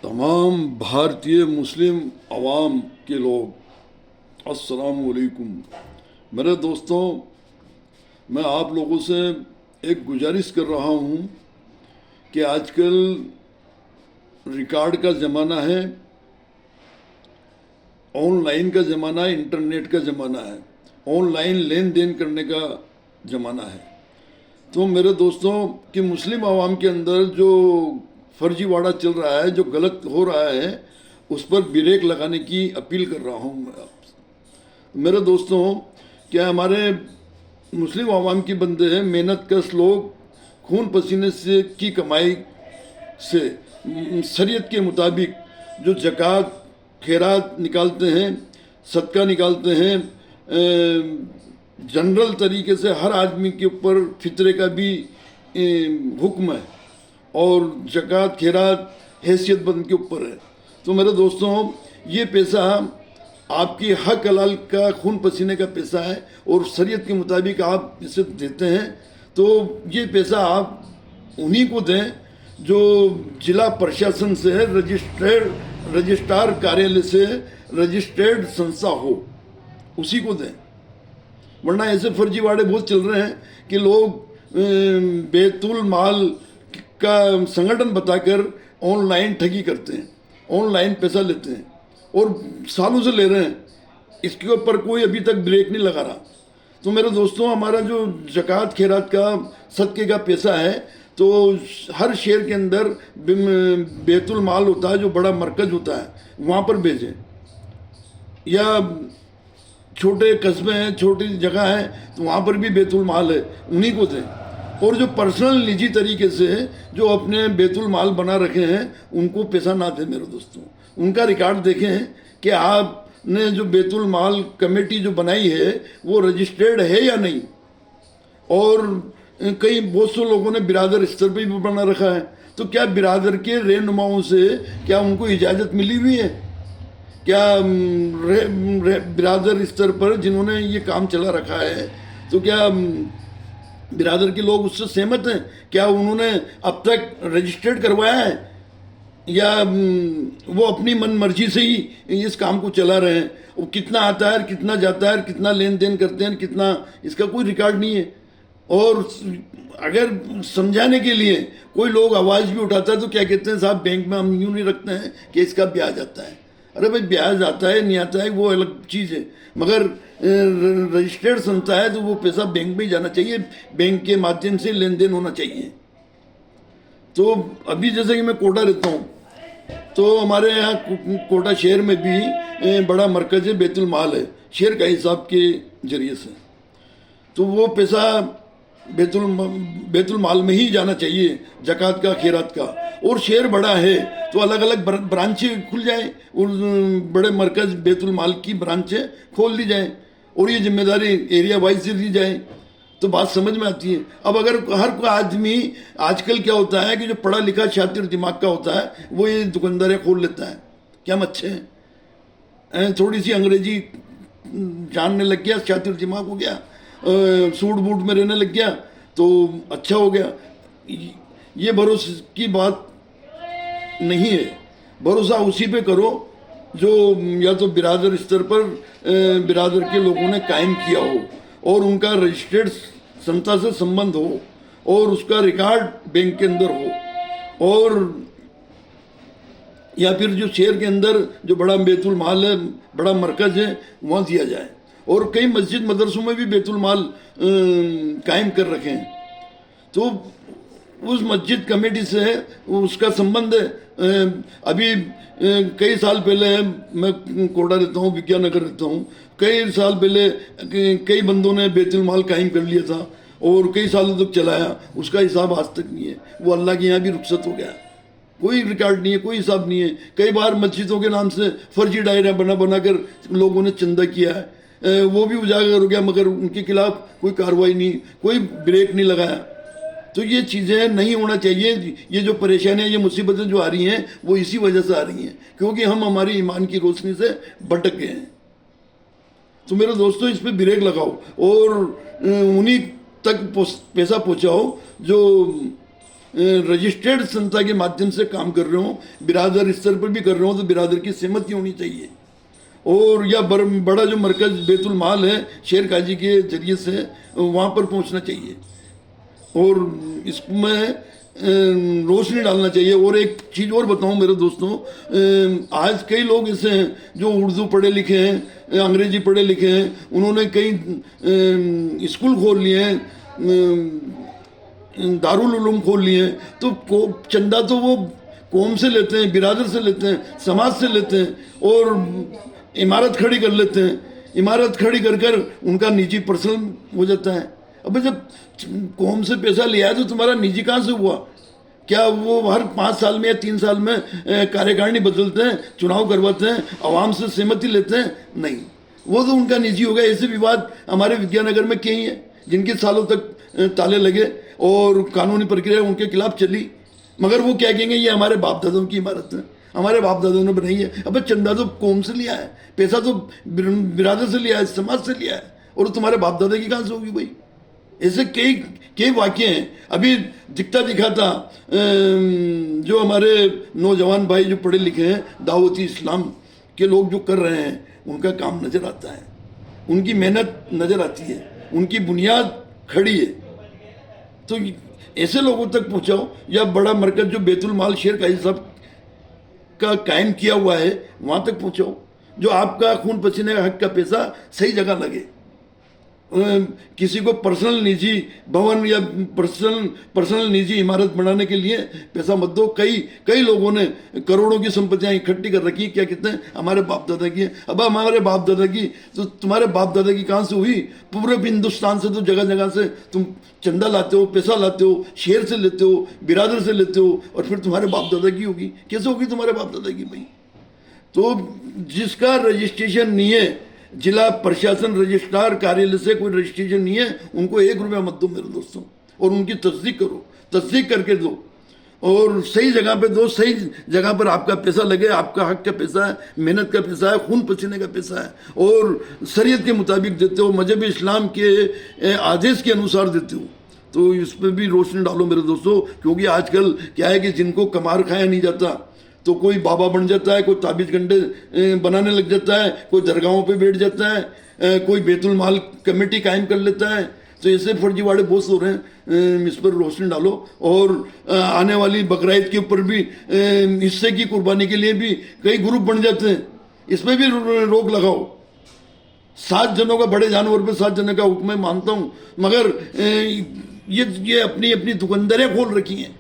तमाम भारतीय मुस्लिम अवाम के लोग अस्सलाम वालेकुम। मेरे दोस्तों, मैं आप लोगों से एक गुजारिश कर रहा हूँ कि आजकल रिकॉर्ड का ज़माना है, ऑनलाइन का ज़माना है, इंटरनेट का ज़माना है, ऑनलाइन लेन देन करने का ज़माना है। तो मेरे दोस्तों कि मुस्लिम आवाम के अंदर जो फर्जीवाड़ा चल रहा है, जो गलत हो रहा है, उस पर ब्रेक लगाने की अपील कर रहा हूँ मैं आपसे। मेरे दोस्तों, क्या हमारे मुस्लिम आवाम की बंदे हैं, मेहनत कश लोग, खून पसीने से की कमाई से शरीयत के मुताबिक जो ज़कात खैरात निकालते हैं, सदका निकालते हैं, जनरल तरीके से हर आदमी के ऊपर फितरे का भी हुक्म है और ज़कात खैरात हैसियतमंद के ऊपर है। तो मेरे दोस्तों, ये पैसा आपकी हक हलाल का खून पसीने का पैसा है और शरीयत के मुताबिक आप इसे देते हैं। तो ये पैसा आप उन्हीं को दें जो जिला प्रशासन से रजिस्ट्रार कार्यालय से रजिस्टर्ड संस्था हो, उसी को दें। वरना ऐसे फर्जीवाड़े बहुत चल रहे हैं कि लोग बैतुल माल का संगठन बताकर ऑनलाइन ठगी करते हैं, ऑनलाइन पैसा लेते हैं और सालों से ले रहे हैं। इसके ऊपर कोई अभी तक ब्रेक नहीं लगा रहा। तो मेरे दोस्तों, हमारा जो ज़कात खैरात का सदक़े का पैसा है, तो हर शहर के अंदर बैतुल माल होता है, जो बड़ा मरकज़ होता है, वहाँ पर भेजें, या छोटे कस्बे हैं, छोटी जगह है, तो वहाँ पर भी बैतुल माल है, उन्हीं को दें। और जो पर्सनल निजी तरीके से जो अपने बैतुल माल बना रखे हैं, उनको पैसा ना दें। मेरे दोस्तों, उनका रिकॉर्ड देखें कि आपने जो बैतुल माल कमेटी जो बनाई है वो रजिस्टर्ड है या नहीं। और कई बहुत से लोगों ने बिरादर स्तर पर भी बना रखा है, तो क्या बिरादर के रहनुमाओं से क्या उनको इजाज़त मिली हुई है? क्या बिरादर स्तर पर जिन्होंने ये काम चला रखा है, तो क्या बिरादर के लोग उससे सहमत हैं? क्या उन्होंने अब तक रजिस्टर्ड करवाया है, या वो अपनी मन मर्जी से ही इस काम को चला रहे हैं? वो कितना आता है, कितना जाता है, कितना लेन देन करते हैं, कितना, इसका कोई रिकॉर्ड नहीं है। और अगर समझाने के लिए कोई लोग आवाज़ भी उठाता है तो क्या कहते हैं, साहब बैंक में हम यूँ नहीं रखते हैं कि इसका ब्याज आता है। अरे भाई, ब्याज आता है नहीं आता है वो अलग चीज़ है, मगर रजिस्टर्ड संस्था है तो वो पैसा बैंक में जाना चाहिए, बैंक के माध्यम से लेन देन होना चाहिए। तो अभी जैसे कि मैं कोटा रहता हूँ, तो हमारे यहाँ कोटा शहर में भी बड़ा मरकज़ है, बैतुल माल है, शहर का हिसाब के जरिए से। तो वो पैसा बैतुल माल में ही जाना चाहिए, ज़कात का खैरात का। और शहर बड़ा है तो अलग अलग ब्रांचें खुल जाएं और बड़े मरकज़ बैतुल माल की ब्रांचें खोल दी जाएं और ये जिम्मेदारी एरिया वाइज दी जाए, तो बात समझ में आती है। अब अगर हर कोई आदमी, आजकल क्या होता है कि जो पढ़ा लिखा शातिर दिमाग का होता है वो ये दुकानदारियाँ खोल लेता है, क्या हम अच्छे हैं, थोड़ी सी अंग्रेजी जानने लग गया, शातिर दिमाग हो गया, सूट बूट में रहने लग गया, तो अच्छा हो गया। ये भरोसे की बात नहीं है। भरोसा उसी पे करो जो या तो बिरादर स्तर पर बिरादर के लोगों ने कायम किया हो और उनका रजिस्टर्ड संस्था से संबंध हो और उसका रिकॉर्ड बैंक के अंदर हो, और या फिर जो शहर के अंदर जो बड़ा बैतुल माल है, बड़ा मरकज़ है, वहाँ दिया जाए। और कई मस्जिद मदरसों में भी बैतुल माल कायम कर रखे हैं, तो उस मस्जिद कमेटी से उसका संबंध है। अभी कई साल पहले, मैं कोटा रहता हूँ, विज्ञान नगर रहता हूँ, कई साल पहले कई बंदों ने बैतुल माल कायम कर लिया था और कई सालों तक चलाया, उसका हिसाब आज तक नहीं है। वो अल्लाह के यहाँ भी रुखसत हो गया, कोई रिकॉर्ड नहीं है, कोई हिसाब नहीं है। कई बार मस्जिदों के नाम से फर्जी डायरा बना कर लोगों ने चंदा किया है, वो भी उजागर हो गया, मगर उनके खिलाफ कोई कार्रवाई नहीं, कोई ब्रेक नहीं लगाया। तो ये चीज़ें नहीं होना चाहिए। ये जो परेशानियाँ, ये मुसीबतें जो आ रही हैं, वो इसी वजह से आ रही हैं क्योंकि हम हमारी ईमान की रोशनी से भटक गए हैं। तो मेरे दोस्तों, इस पर ब्रेक लगाओ और उन्हीं तक पैसा पहुँचाओ जो रजिस्टर्ड संस्था के माध्यम से काम कर रहे हो, बिरादर स्तर पर भी कर रहे हो, तो बिरादर की सहमति होनी चाहिए। और या बड़ा जो मरकज़ बैतुल माल है शेर काजी के जरिए से वहाँ पर पहुँचना चाहिए और इसमें रोशनी डालना चाहिए। और एक चीज़ और बताऊं मेरे दोस्तों, आज कई लोग ऐसे हैं जो उर्दू पढ़े लिखे हैं, अंग्रेजी पढ़े लिखे हैं, उन्होंने कई स्कूल खोल लिए हैं, दारुल उलूम खोल लिए हैं, तो चंदा तो वो कौम से लेते हैं, बिरादर से लेते हैं, समाज से लेते हैं और इमारत खड़ी कर लेते हैं। इमारत खड़ी कर कर उनका निजी पर्सनल हो जाता है। अब जब कौम से पैसा लिया है तो तुम्हारा निजी कहाँ से हुआ? क्या वो हर 5 साल में या 3 साल में कार्यकारिणी बदलते हैं, चुनाव करवाते हैं, आवाम से सहमति लेते हैं? नहीं, वो तो उनका निजी हो गया। ऐसे विवाद हमारे विद्यानगर में कई हैं जिनके सालों तक ताले लगे और कानूनी प्रक्रिया उनके खिलाफ चली, मगर वो क्या कहेंगे, ये हमारे बाप दादों की इमारत है, हमारे बाप दादों ने बनाई है। अब चंदा तो कौम से लिया है, पैसा तो बिरादर से लिया है, समाज से लिया है, और तुम्हारे बाप दादा की कहाँ से होगी भाई? ऐसे कई वाक्य हैं। अभी दिखा था जो हमारे नौजवान भाई जो पढ़े लिखे हैं, दावती इस्लाम के लोग जो कर रहे हैं, उनका काम नज़र आता है, उनकी मेहनत नज़र आती है, उनकी बुनियाद खड़ी है। तो ऐसे लोगों तक पहुँचाओ, या बड़ा मरकज़ जो बैतुल माल शेर काजी साहब का कायम किया हुआ है वहाँ तक पहुँचाओ, जो आपका खून पसीने का हक का पैसा सही जगह लगे। किसी को पर्सनल निजी भवन या पर्सनल निजी इमारत बनाने के लिए पैसा मत दो। कई लोगों ने करोड़ों की संपत्तियां इकट्ठी कर रखी, क्या कहते हैं हमारे बाप दादा की है। अब हमारे बाप दादा की तो तुम्हारे बाप दादा की कहाँ से हुई? पूरे हिंदुस्तान से तो जगह जगह से तुम चंदा लाते हो, पैसा लाते हो, शेर से लेते हो, बिरादर से लेते हो, और फिर तुम्हारे बाप दादा की होगी। कैसे होगी तुम्हारे बाप दादा की भाई? तो जिसका रजिस्ट्रेशन नहीं है, जिला प्रशासन रजिस्ट्रार कार्यालय से कोई रजिस्ट्रेशन नहीं है, उनको 1 रुपया मत दो मेरे दोस्तों, और उनकी तस्दीक करो, तस्दीक करके दो, और सही जगह पे दो। सही जगह पर आपका पैसा लगे, आपका हक का पैसा है, मेहनत का पैसा है, खून पसीने का पैसा है, और शरीयत के मुताबिक देते हो, मजहब इस्लाम के आदेश के अनुसार देते हो। तो इस पर भी रोशनी डालो मेरे दोस्तों, क्योंकि आजकल क्या है कि जिनको कमार खाया नहीं जाता, तो कोई बाबा बन जाता है, कोई ताबीज गंडे बनाने लग जाता है, कोई दरगाहों पे बैठ जाता है, कोई बैतुल माल कमेटी कायम कर लेता है। तो ऐसे फर्जीवाड़े बहुत हो रहे हैं, इस पर रोशनी डालो। और आने वाली बकरीद के ऊपर भी हिस्से की कुर्बानी के लिए भी कई ग्रुप बन जाते हैं, इस पर भी रोक लगाओ। 7 जनों का बड़े जानवर पे 7 जनों का हुक्म मैं मानता हूँ, मगर ये अपनी अपनी दुकानदारें खोल रखी हैं,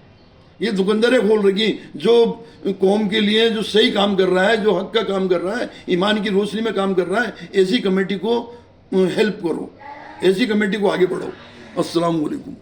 ये दुकानदारें खोल रखी, जो कौम के लिए जो सही काम कर रहा है, जो हक का काम कर रहा है, ईमान की रोशनी में काम कर रहा है, ऐसी कमेटी को हेल्प करो, ऐसी कमेटी को आगे बढ़ाओ। अस्सलाम वालेकुम।